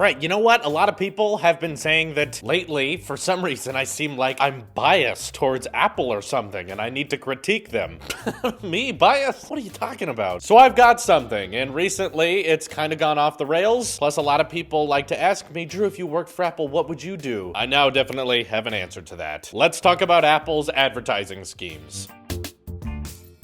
Right, you know what? A lot of people have been saying that lately, for some reason, I seem like I'm biased towards Apple or something, and I need to critique them. Me? Biased? What are you talking about? So I've got something, and recently it's kind of gone off the rails. Plus, a lot of people like to ask me, Drew, if you worked for Apple, what would you do? I now definitely have an answer to that. Let's talk about Apple's advertising schemes.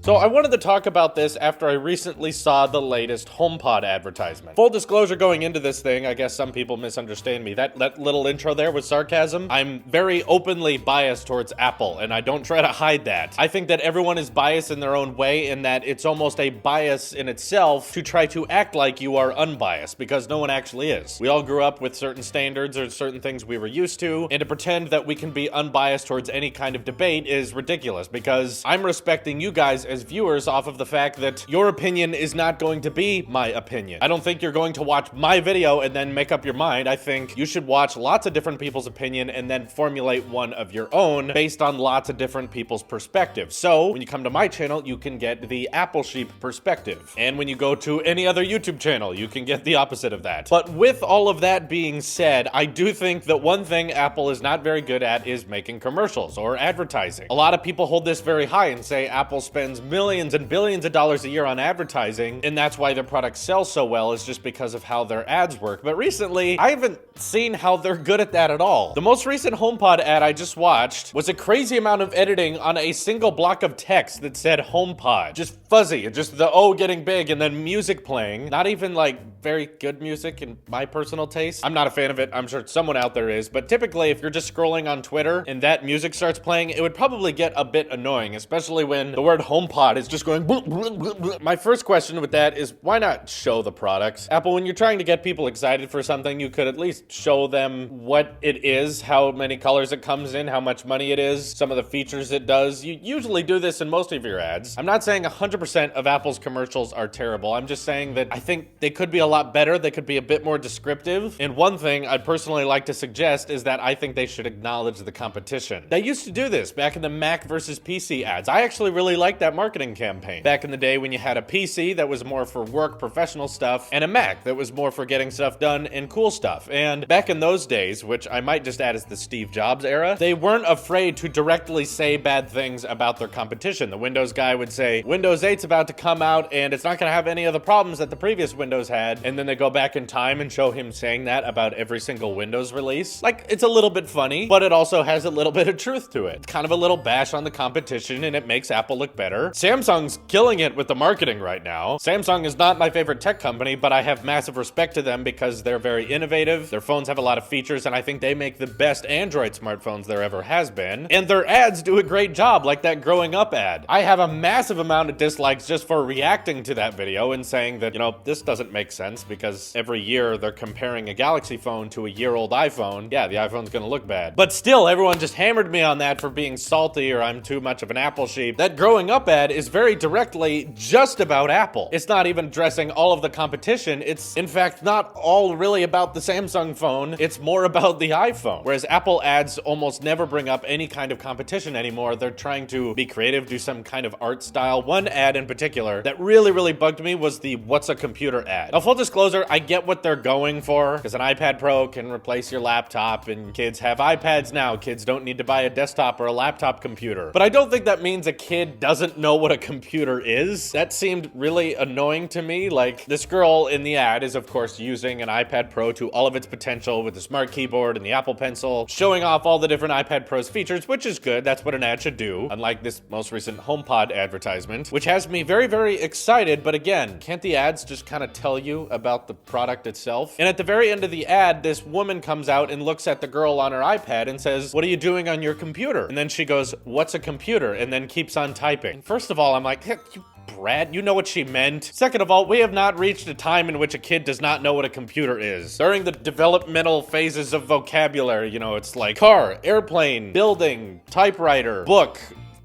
So I wanted to talk about this after I recently saw the latest HomePod advertisement. Full disclosure going into this thing, I guess some people misunderstand me. That little intro there was sarcasm. I'm very openly biased towards Apple, and I don't try to hide that. I think that everyone is biased in their own way, and that it's almost a bias in itself to try to act like you are unbiased, because no one actually is. We all grew up with certain standards or certain things we were used to, and to pretend that we can be unbiased towards any kind of debate is ridiculous, because I'm respecting you guys as viewers off of the fact that your opinion is not going to be my opinion. I don't think you're going to watch my video and then make up your mind. I think you should watch lots of different people's opinion and then formulate one of your own based on lots of different people's perspectives. So when you come to my channel, you can get the Apple Sheep perspective. And when you go to any other YouTube channel, you can get the opposite of that. But with all of that being said, I do think that one thing Apple is not very good at is making commercials or advertising. A lot of people hold this very high and say Apple spends millions and billions of dollars a year on advertising, and that's why their products sell so well, is just because of how their ads work. But recently, I haven't seen how they're good at that at all. The most recent HomePod ad I just watched was a crazy amount of editing on a single block of text that said HomePod. Just fuzzy, just the O getting big and then music playing. Not even like very good music in my personal taste. I'm not a fan of it. I'm sure someone out there is, but typically if you're just scrolling on Twitter and that music starts playing, it would probably get a bit annoying, especially when the word HomePod is just going blah, blah, blah, blah. My first question with that is, why not show the product? Apple, when you're trying to get people excited for something, you could at least show them what it is, how many colors it comes in, how much money it is, some of the features it does. You usually do this in most of your ads. I'm not saying 100% of Apple's commercials are terrible. I'm just saying that I think they could be a lot better. They could be a bit more descriptive. And one thing I'd personally like to suggest is that I think they should acknowledge the competition. They used to do this back in the Mac versus PC ads. I actually really liked that marketing campaign. Back in the day when you had a PC that was more for work, professional stuff, and a Mac that was more for getting stuff done and cool stuff. And back in those days, which I might just add as the Steve Jobs era, they weren't afraid to directly say bad things about their competition. The Windows guy would say, Windows 8's about to come out and it's not gonna have any of the problems that the previous Windows had. And then they go back in time and show him saying that about every single Windows release. Like, it's a little bit funny, but it also has a little bit of truth to it. It's kind of a little bash on the competition and it makes Apple look better. Samsung's killing it with the marketing right now. Samsung is not my favorite tech company, but I have massive respect to them because they're very innovative. Their phones have a lot of features, and I think they make the best Android smartphones there ever has been. And their ads do a great job, like that growing up ad. I have a massive amount of dislikes just for reacting to that video and saying that, you know, this doesn't make sense because every year they're comparing a Galaxy phone to a year-old iPhone. Yeah, the iPhone's gonna look bad. But still, everyone just hammered me on that for being salty or I'm too much of an Apple sheep. That growing up ad is very directly just about Apple. It's not even addressing all of the competition. It's, in fact, not all really about the Samsung phone. It's more about the iPhone. Whereas Apple ads almost never bring up any kind of competition anymore. They're trying to be creative, do some kind of art style. One ad in particular that really bugged me was the what's a computer ad. Now, full disclosure, I get what they're going for, because an iPad Pro can replace your laptop and kids have iPads now. Kids don't need to buy a desktop or a laptop computer. But I don't think that means a kid doesn't know what a computer is. That seemed really annoying to me. Like, this girl in the ad is of course using an iPad Pro to all of its potential with the smart keyboard and the Apple Pencil, showing off all the different iPad Pro's features, which is good. That's what an ad should do, unlike this most recent HomePod advertisement, which has me very excited. But again, can't the ads just kind of tell you about the product itself? And at the very end of the ad, this woman comes out and looks at the girl on her iPad and says, what are you doing on your computer? And then she goes, what's a computer? And then keeps on typing. And first of all, I'm like, heck, you brat, you know what she meant. Second of all, we have not reached a time in which a kid does not know what a computer is. During the developmental phases of vocabulary, you know, it's like car, airplane, building, typewriter, book,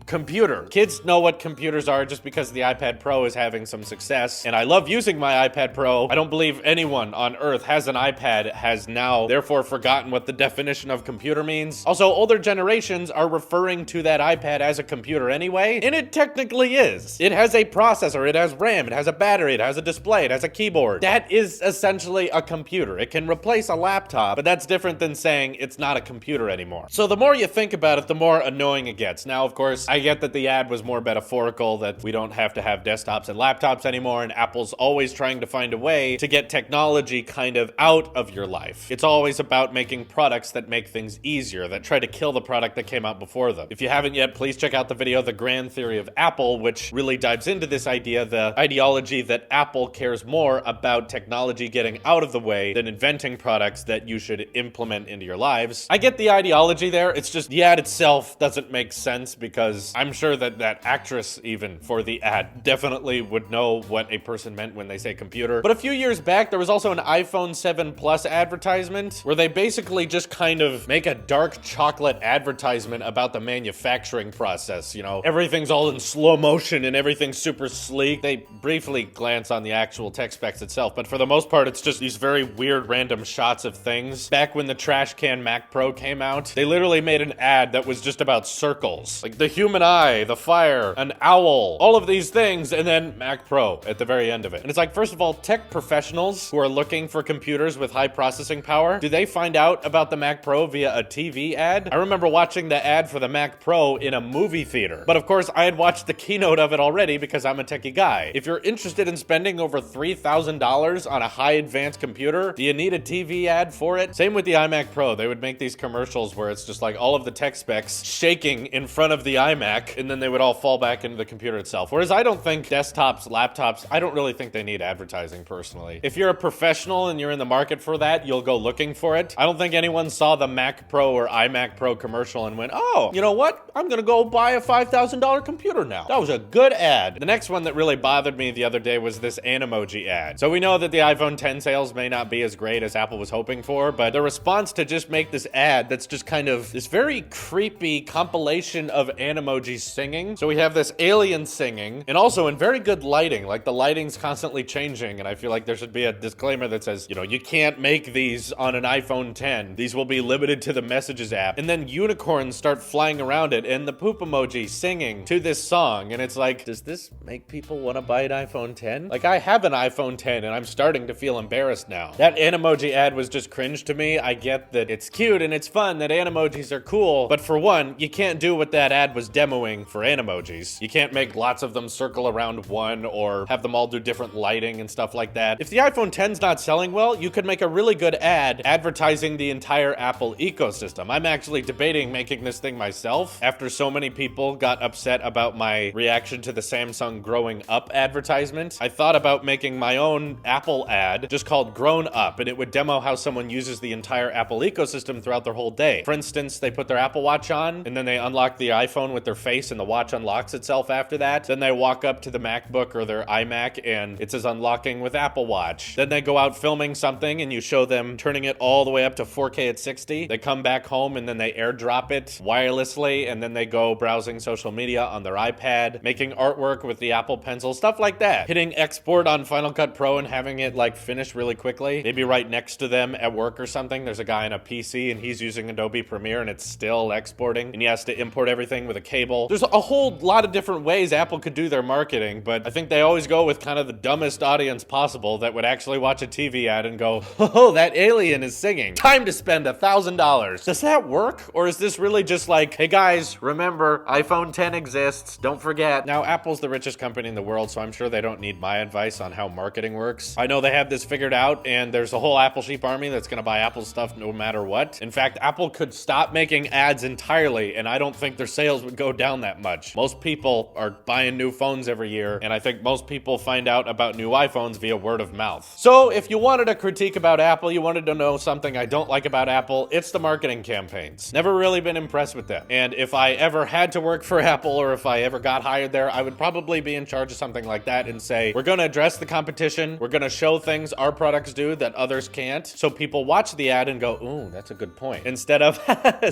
Computer. Kids know what computers are just because the iPad Pro is having some success, and I love using my iPad Pro. I don't believe anyone on earth has an iPad has now therefore forgotten what the definition of computer means. Also, older generations are referring to that iPad as a computer anyway, and it technically is. It has a processor, it has RAM, it has a battery, it has a display, it has a keyboard. That is essentially a computer. It can replace a laptop, but that's different than saying it's not a computer anymore. So the more you think about it, the more annoying it gets. Now, of course, I get that the ad was more metaphorical, that we don't have to have desktops and laptops anymore, and Apple's always trying to find a way to get technology kind of out of your life. It's always about making products that make things easier, that try to kill the product that came out before them. If you haven't yet, please check out the video, The Grand Theory of Apple, which really dives into this idea, the ideology that Apple cares more about technology getting out of the way than inventing products that you should implement into your lives. I get the ideology there, it's just the ad itself doesn't make sense, because I'm sure that that actress, even for the ad, definitely would know what a person meant when they say computer. But a few years back, there was also an iPhone 7 Plus advertisement where they basically just kind of make a dark chocolate advertisement about the manufacturing process. You know, everything's all in slow motion and everything's super sleek. They briefly glance on the actual tech specs itself, but for the most part, it's just these very weird random shots of things. Back when the trash can Mac Pro came out, they literally made an ad that was just about circles. Like the human eye, the fire, an owl, all of these things, and then Mac Pro at the very end of it. And it's like, first of all, tech professionals who are looking for computers with high processing power, do they find out about the Mac Pro via a TV ad? I remember watching the ad for the Mac Pro in a movie theater, but of course I had watched the keynote of it already because I'm a techie guy. If you're interested in spending over $3,000 on a high advanced computer, do you need a TV ad for it? Same with the iMac Pro. They would make these commercials where it's just like all of the tech specs shaking in front of the iMac, and then they would all fall back into the computer itself. Whereas I don't think desktops, laptops, I don't really think they need advertising personally. If you're a professional and you're in the market for that, you'll go looking for it. I don't think anyone saw the Mac Pro or iMac Pro commercial and went, oh, you know what? I'm gonna go buy a $5,000 computer now. That was a good ad. The next one that really bothered me the other day was this Animoji ad. So we know that the iPhone 10 sales may not be as great as Apple was hoping for, but the response to just make this ad that's just kind of this very creepy compilation of Animojis singing. So we have this alien singing, and also in very good lighting. Like the lighting's constantly changing, and I feel like there should be a disclaimer that says, you know, you can't make these on an iPhone 10. These will be limited to the Messages app. And then unicorns start flying around it, and the poop emoji singing to this song. And it's like, does this make people want to buy an iPhone 10? Like, I have an iPhone 10, and I'm starting to feel embarrassed now. That Animoji ad was just cringe to me. I get that it's cute and it's fun, that Animojis are cool, but for one, you can't do what that ad was demoing for Animojis. You can't make lots of them circle around one or have them all do different lighting and stuff like that. If the iPhone 10's not selling well, you could make a really good ad advertising the entire Apple ecosystem. I'm actually debating making this thing myself after so many people got upset about my reaction to the Samsung Growing Up advertisement. I thought about making my own Apple ad just called Grown Up, and it would demo how someone uses the entire Apple ecosystem throughout their whole day. For instance, they put their Apple Watch on, and then they unlock the iPhone with their face, and the watch unlocks itself after that. Then they walk up to the MacBook or their iMac, and it says unlocking with Apple Watch. Then they go out filming something, and you show them turning it all the way up to 4K at 60. They come back home, and then they airdrop it wirelessly, and then they go browsing social media on their iPad, making artwork with the Apple Pencil, stuff like that. Hitting export on Final Cut Pro and having it like finish really quickly. Maybe right next to them at work or something, there's a guy on a PC and he's using Adobe Premiere and it's still exporting, and he has to import everything with a cable. There's a whole lot of different ways Apple could do their marketing, but I think they always go with kind of the dumbest audience possible that would actually watch a TV ad and go, oh, that alien is singing. Time to spend $1,000. Does that work? Or is this really just like, hey guys, remember, iPhone 10 exists, don't forget. Now, Apple's the richest company in the world, so I'm sure they don't need my advice on how marketing works. I know they have this figured out, and there's a whole Apple sheep army that's gonna buy Apple stuff no matter what. In fact, Apple could stop making ads entirely, and I don't think their sales would go down that much. Most people are buying new phones every year, and I think most people find out about new iPhones via word of mouth. So if you wanted a critique about Apple, you wanted to know something I don't like about Apple, it's the marketing campaigns. Never really been impressed with them. And if I ever had to work for Apple, or if I ever got hired there, I would probably be in charge of something like that and say, we're gonna address the competition, we're gonna show things our products do that others can't, so people watch the ad and go, ooh, that's a good point. Instead of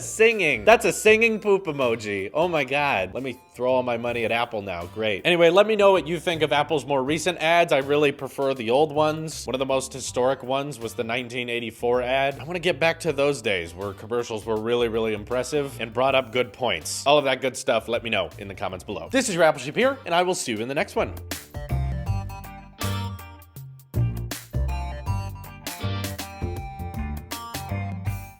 singing. That's a singing poop emoji. Oh my my God. Let me throw all my money at Apple now. Great. Anyway, let me know what you think of Apple's more recent ads. I really prefer the old ones. One of the most historic ones was the 1984 ad. I want to get back to those days where commercials were really, really impressive and brought up good points. All of that good stuff, let me know in the comments below. This is your Apple Sheep here, and I will see you in the next one.